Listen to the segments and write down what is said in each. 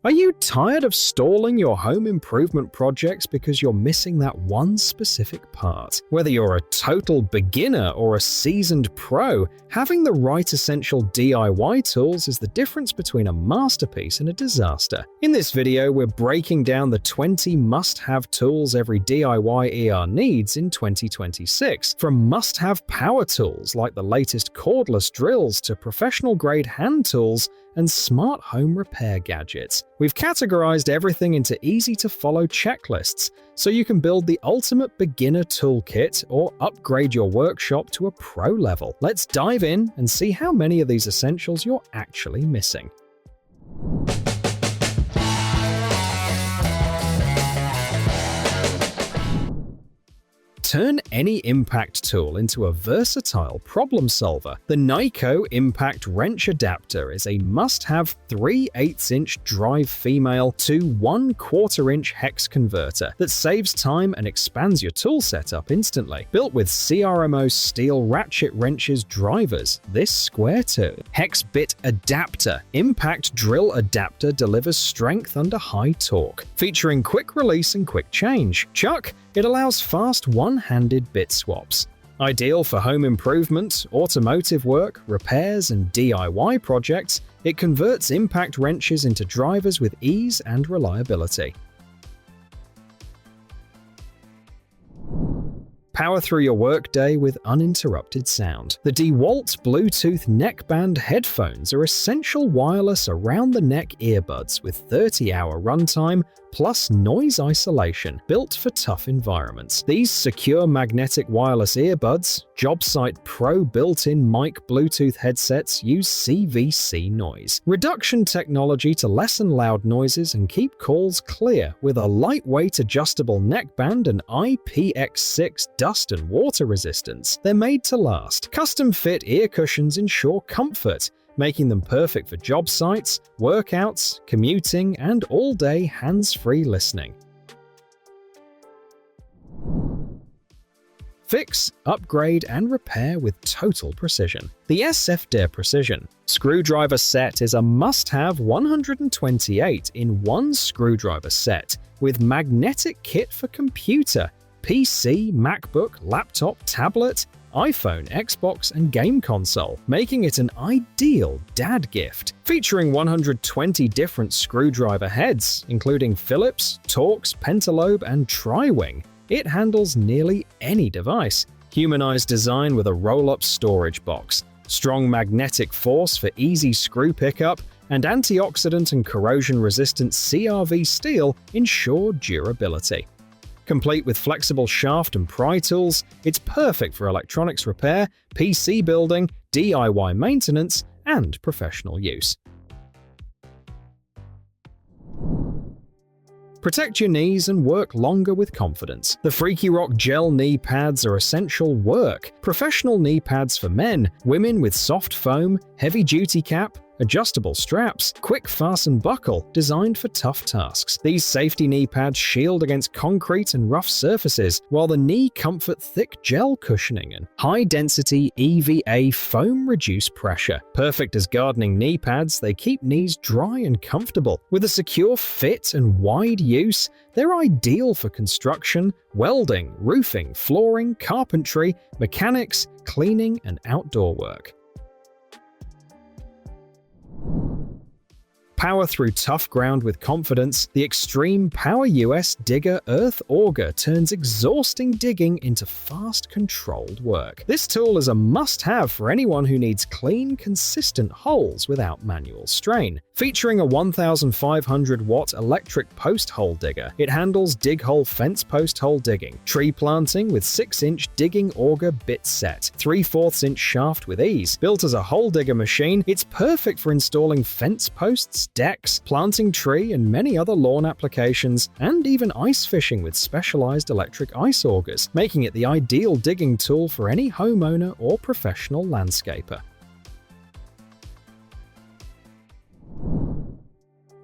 Are you tired of stalling your home improvement projects because you're missing that one specific part? Whether you're a total beginner or a seasoned pro, having the right essential DIY tools is the difference between a masterpiece and a disaster. In this video, we're breaking down the 20 must-have tools every DIY ER needs in 2026, from must-have power tools like the latest cordless drills to professional-grade hand tools and smart home repair gadgets. We've categorized everything into easy-to-follow checklists, so you can build the ultimate beginner toolkit or upgrade your workshop to a pro level. Let's dive in and see how many of these essentials you're actually missing. Turn any impact tool into a versatile problem solver. The Neiko Impact Wrench Adapter is a must-have 3/8" drive female to 1/4" hex converter that saves time and expands your tool setup instantly. Built with CRMO steel ratchet wrenches drivers, this square 2 hex bit adapter impact drill adapter delivers strength under high torque, featuring quick release and quick change. Chuck! It allows fast one-handed bit swaps. Ideal for home improvement, automotive work, repairs, and DIY projects, it converts impact wrenches into drivers with ease and reliability. Power through your workday with uninterrupted sound. The Dewalt Bluetooth neckband headphones are essential wireless around-the-neck earbuds with 30-hour runtime plus noise isolation, built for tough environments. These secure magnetic wireless earbuds, JobSite Pro built-in mic Bluetooth headsets use CVC noise reduction technology to lessen loud noises and keep calls clear, with a lightweight adjustable neckband and IPX6 dust and water resistance. They're made to last. Custom-fit ear cushions ensure comfort, making them perfect for job sites, workouts, commuting, and all-day hands-free listening. Fix, upgrade, and repair with total precision. The Sfder Precision screwdriver set is a must-have 128 in one screwdriver set with magnetic kit for computer, PC, MacBook, laptop, tablet, iPhone, Xbox, and game console, making it an ideal dad gift. Featuring 120 different screwdriver heads, including Phillips, Torx, Pentalobe, and Tri-Wing, it handles nearly any device. Humanized design with a roll-up storage box, strong magnetic force for easy screw pickup, and antioxidant and corrosion-resistant CRV steel ensure durability. Complete with flexible shaft and pry tools, it's perfect for electronics repair, PC building, DIY maintenance, and professional use. Protect your knees and work longer with confidence. The Freekyrock gel knee pads are essential work. Professional knee pads for men, women with soft foam, heavy-duty cap, adjustable straps, quick fasten buckle, designed for tough tasks. These safety knee pads shield against concrete and rough surfaces, while the knee comfort thick gel cushioning and high-density EVA foam reduce pressure. Perfect as gardening knee pads, they keep knees dry and comfortable. With a secure fit and wide use, they're ideal for construction, welding, roofing, flooring, carpentry, mechanics, cleaning, and outdoor work. Power through tough ground with confidence, the XtremepowerUS Digger Earth Auger turns exhausting digging into fast, controlled work. This tool is a must-have for anyone who needs clean, consistent holes without manual strain. Featuring a 1,500-watt electric post hole digger, it handles dig hole fence post hole digging, tree planting with 6-inch digging auger bit set, 3/4" shaft with ease. Built as a hole digger machine, it's perfect for installing fence posts, decks, planting tree and many other lawn applications, and even ice fishing with specialized electric ice augers, making it the ideal digging tool for any homeowner or professional landscaper.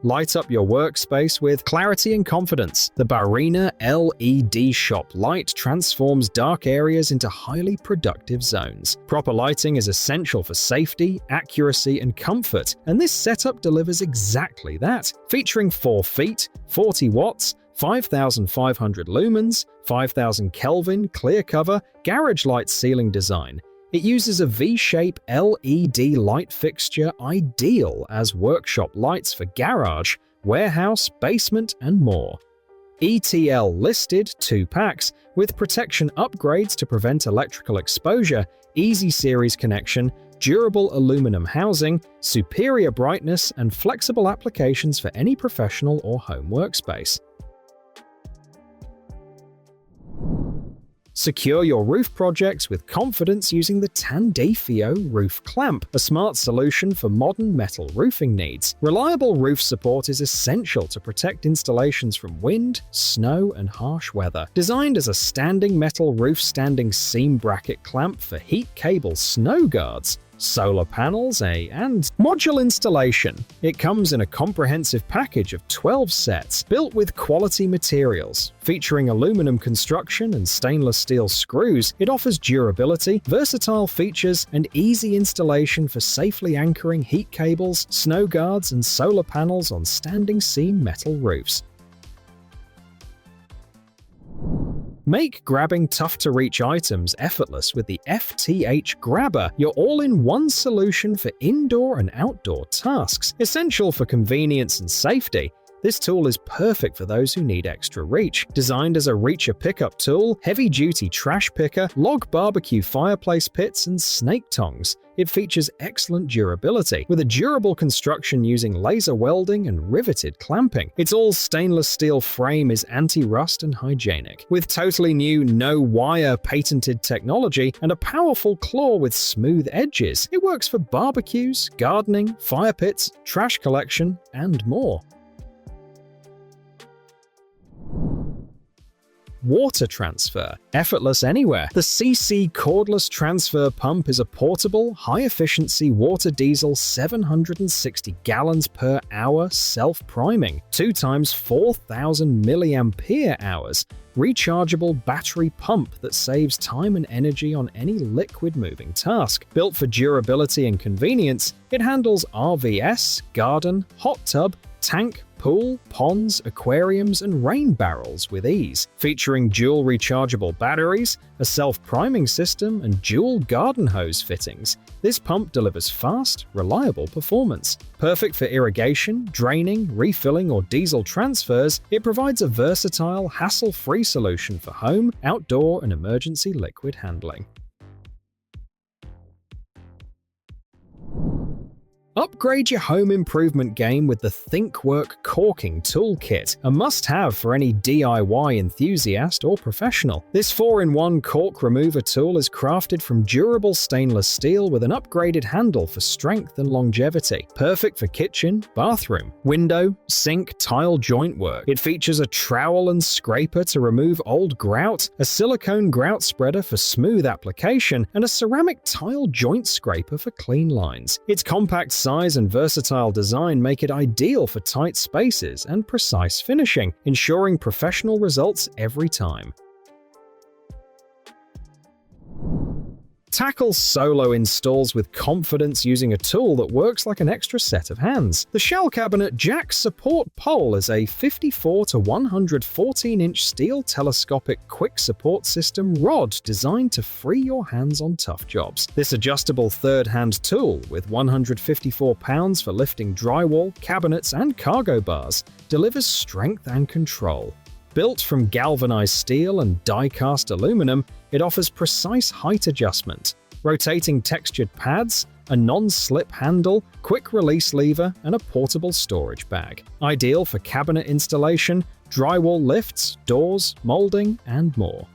Light up your workspace with clarity and confidence. The Barrina LED shop light transforms dark areas into highly productive zones. Proper lighting is essential for safety, accuracy, and comfort, and this setup delivers exactly that. Featuring 4 feet, 40 watts, 5,500 lumens, 5,000 Kelvin clear cover, garage light ceiling design. It uses a V-shape LED light fixture ideal as workshop lights for garage, warehouse, basement, and more. ETL listed 2 packs with protection upgrades to prevent electrical exposure, easy series connection, durable aluminum housing, superior brightness, and flexible applications for any professional or home workspace. Secure your roof projects with confidence using the Tandefio roof clamp, a smart solution for modern metal roofing needs. Reliable roof support is essential to protect installations from wind, snow, and harsh weather. Designed as a standing metal roof standing seam bracket clamp for heat cable snow guards, solar panels, and module installation. It comes in a comprehensive package of 12 sets, built with quality materials. Featuring aluminum construction and stainless steel screws, it offers durability, versatile features, and easy installation for safely anchoring heat cables, snow guards, and solar panels on standing seam metal roofs. Make grabbing tough-to-reach items effortless with the FTH Grabber, your all-in-one solution for indoor and outdoor tasks. Essential for convenience and safety, this tool is perfect for those who need extra reach. Designed as a reacher pickup tool, heavy-duty trash picker, log barbecue fireplace pits, and snake tongs, it features excellent durability, with a durable construction using laser welding and riveted clamping. Its all-stainless steel frame is anti-rust and hygienic, with totally new no-wire patented technology and a powerful claw with smooth edges. It works for barbecues, gardening, fire pits, trash collection, and more. Water transfer. Effortless anywhere. The Seesii Cordless transfer pump is a portable, high-efficiency water diesel 760 gallons per hour self-priming, 2 times 4,000 milliampere hours, rechargeable battery pump that saves time and energy on any liquid-moving task. Built for durability and convenience, it handles RVS, garden, hot tub, tank, pool, ponds, aquariums, and rain barrels with ease. Featuring dual rechargeable batteries, a self-priming system, and dual garden hose fittings, this pump delivers fast, reliable performance. Perfect for irrigation, draining, refilling, or diesel transfers, it provides a versatile, hassle-free solution for home, outdoor, and emergency liquid handling. Upgrade your home improvement game with the Thinkwork Caulking Toolkit, a must-have for any DIY enthusiast or professional. This 4-in-1 caulk remover tool is crafted from durable stainless steel with an upgraded handle for strength and longevity. Perfect for kitchen, bathroom, window, sink, tile joint work. It features a trowel and scraper to remove old grout, a silicone grout spreader for smooth application, and a ceramic tile joint scraper for clean lines. Its compact size and versatile design make it ideal for tight spaces and precise finishing, ensuring professional results every time. Tackle solo installs with confidence using a tool that works like an extra set of hands. The Shell Cabinet Jack Support Pole is a 54 to 114-inch steel telescopic quick support system rod designed to free your hands on tough jobs. This adjustable third-hand tool, with 154 pounds for lifting drywall, cabinets, and cargo bars, delivers strength and control. Built from galvanized steel and die-cast aluminum, it offers precise height adjustment, rotating textured pads, a non-slip handle, quick release lever, and a portable storage bag. Ideal for cabinet installation, drywall lifts, doors, molding, and more.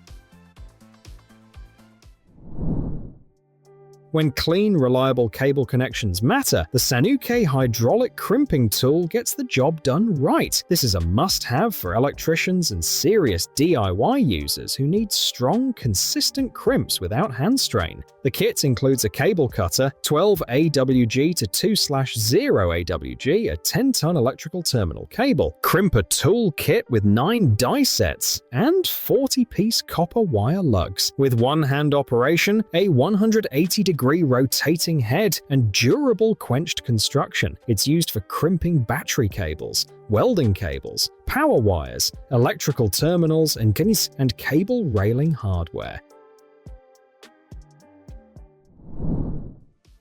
When clean, reliable cable connections matter, the Sanuke hydraulic crimping tool gets the job done right. This is a must-have for electricians and serious DIY users who need strong, consistent crimps without hand strain. The kit includes a cable cutter, 12 AWG to 2/0 AWG, a 10-ton electrical terminal cable, crimper tool kit with 9 die sets, and 40-piece copper wire lugs. With one-hand operation, a 180-degree rotating head, and durable quenched construction. It's used for crimping battery cables, welding cables, power wires, electrical terminals, and cable railing hardware.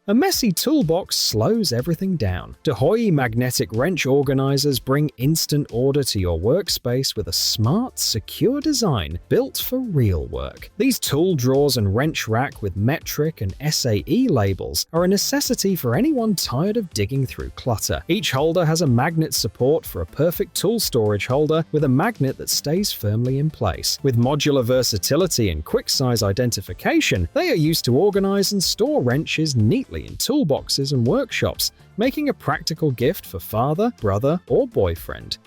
A messy toolbox slows everything down. Dehoyi magnetic wrench organizers bring instant order to your workspace with a smart, secure design built for real work. These tool drawers and wrench rack with metric and SAE labels are a necessity for anyone tired of digging through clutter. Each holder has a magnet support for a perfect tool storage holder with a magnet that stays firmly in place. With modular versatility and quick size identification, they are used to organize and store wrenches neatly in toolboxes and workshops, making a practical gift for father, brother, or boyfriend.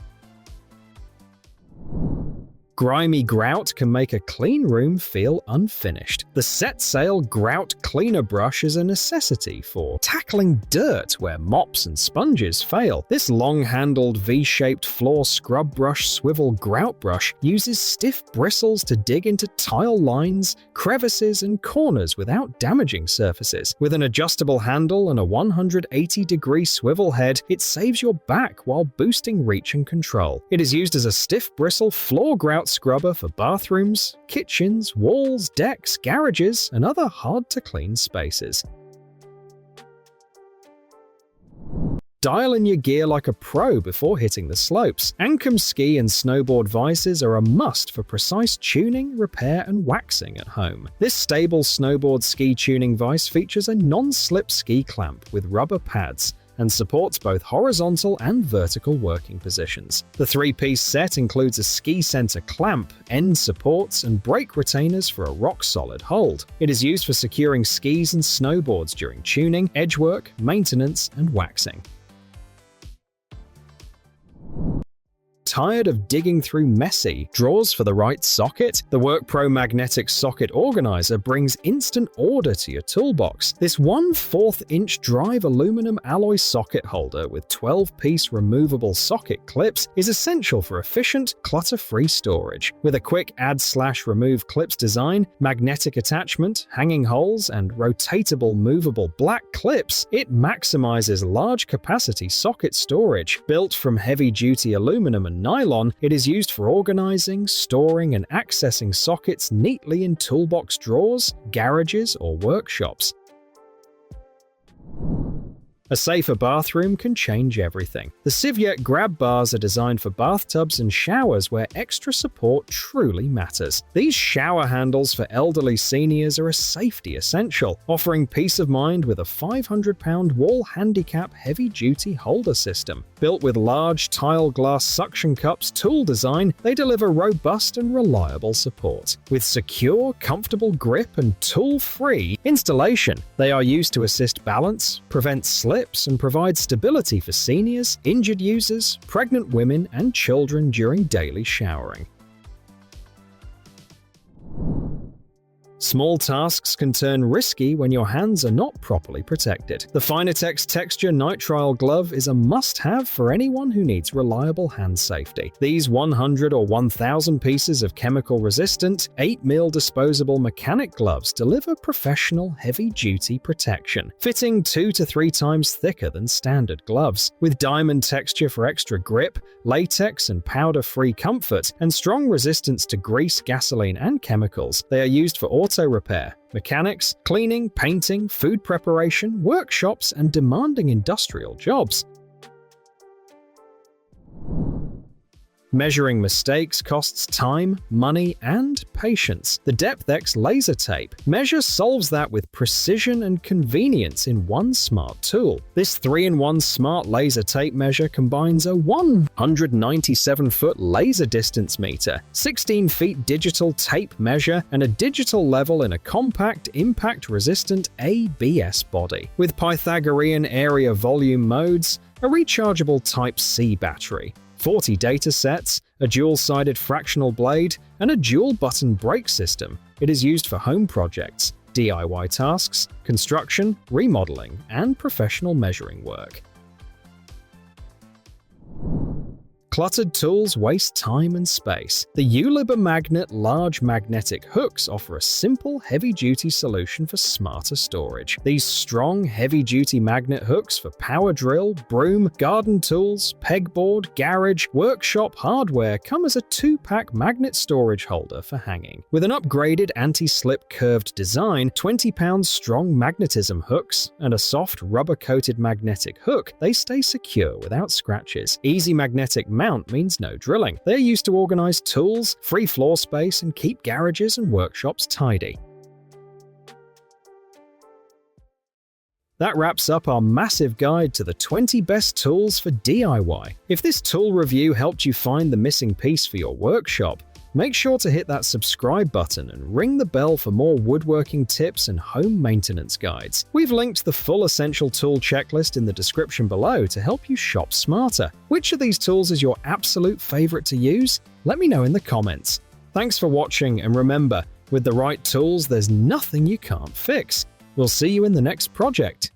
Grimy grout can make a clean room feel unfinished. The SetSail Grout Cleaner Brush is a necessity for tackling dirt where mops and sponges fail. This long-handled V-shaped floor scrub brush swivel grout brush uses stiff bristles to dig into tile lines, crevices, and corners without damaging surfaces. With an adjustable handle and a 180-degree swivel head, it saves your back while boosting reach and control. It is used as a stiff bristle floor grout scrubber for bathrooms, kitchens, walls, decks, garages, and other hard-to-clean spaces. Dial in your gear like a pro before hitting the slopes. Anchom ski and snowboard vises are a must for precise tuning, repair, and waxing at home. This stable snowboard ski tuning vise features a non-slip ski clamp with rubber pads and supports both horizontal and vertical working positions. The 3-piece set includes a ski center clamp, end supports, and brake retainers for a rock-solid hold. It is used for securing skis and snowboards during tuning, edge work, maintenance, and waxing. Tired of digging through messy drawers for the right socket? The Workpro Magnetic Socket Organizer brings instant order to your toolbox. This 1/4-inch drive aluminum alloy socket holder with 12-piece removable socket clips is essential for efficient, clutter-free storage. With a quick add/remove clips design, magnetic attachment, hanging holes, and rotatable movable black clips, it maximizes large-capacity socket storage. Built from heavy-duty aluminum and nylon, it is used for organizing, storing, and accessing sockets neatly in toolbox drawers, garages, or workshops. A safer bathroom can change everything. The Civjet grab bars are designed for bathtubs and showers where extra support truly matters. These shower handles for elderly seniors are a safety essential, offering peace of mind with a 500-pound wall handicap heavy-duty holder system. Built with large tile glass suction cups tool design, they deliver robust and reliable support. With secure, comfortable grip and tool-free installation, they are used to assist balance, prevent slips, and provide stability for seniors, injured users, pregnant women, and children during daily showering. Small tasks can turn risky when your hands are not properly protected. The Finitex Texture Nitrile Glove is a must-have for anyone who needs reliable hand safety. These 100 or 1,000 pieces of chemical-resistant, 8mm disposable mechanic gloves deliver professional, heavy-duty protection, fitting 2 to 3 times thicker than standard gloves. With diamond texture for extra grip, latex and powder-free comfort, and strong resistance to grease, gasoline, and chemicals, they are used for auto repair, mechanics, cleaning, painting, food preparation, workshops, and demanding industrial jobs. Measuring mistakes costs time, money, and patience. The DepthX laser tape measure solves that with precision and convenience in one smart tool. This 3-in-1 smart laser tape measure combines a 197-foot laser distance meter, 16 feet digital tape measure, and a digital level in a compact, impact-resistant ABS body. With Pythagorean area volume modes, a rechargeable Type-C battery, 40 data sets, a dual-sided fractional blade, and a dual-button brake system, it is used for home projects, DIY tasks, construction, remodeling, and professional measuring work. Cluttered tools waste time and space. The Ulibermagnet large magnetic hooks offer a simple, heavy-duty solution for smarter storage. These strong, heavy-duty magnet hooks for power drill, broom, garden tools, pegboard, garage, workshop hardware come as a 2-pack magnet storage holder for hanging. With an upgraded anti-slip curved design, 20-pound strong magnetism hooks, and a soft rubber-coated magnetic hook, they stay secure without scratches. Easy magnetic mount means no drilling. They're used to organize tools, free floor space, and keep garages and workshops tidy. That wraps up our massive guide to the 20 best tools for DIY. If this tool review helped you find the missing piece for your workshop, make sure to hit that subscribe button and ring the bell for more woodworking tips and home maintenance guides. We've linked the full essential tool checklist in the description below to help you shop smarter. Which of these tools is your absolute favorite to use? Let me know in the comments. Thanks for watching, and remember, with the right tools, there's nothing you can't fix. We'll see you in the next project.